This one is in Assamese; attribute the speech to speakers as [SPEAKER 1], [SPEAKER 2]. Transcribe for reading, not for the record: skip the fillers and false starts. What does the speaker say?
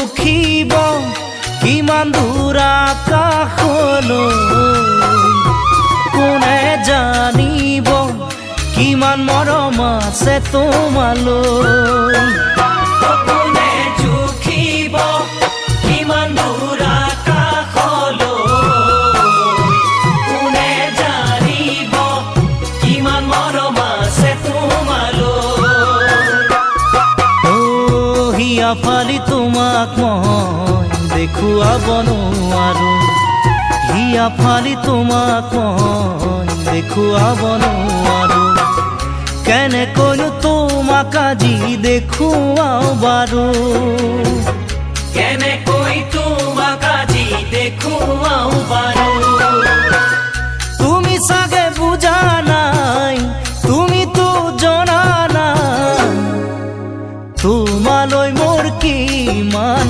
[SPEAKER 1] জুখিব কিমান দূৰ আকাশলৈ কোনে জানিব কিমান মৰম আছে তোমালৈ কোনে জুখিব কিমান দূৰ আকাশলৈ কোনে জানিব কিমান মৰম আছে তোমালৈ হিয়া ফালি তোমাক মই দেখুৱাব নোৱাৰো হিয়া ফালি তোমাক মই দেখুৱাব নোৱাৰো কেনেকৈনো তোমাক আজি দেখুৱাও বাৰু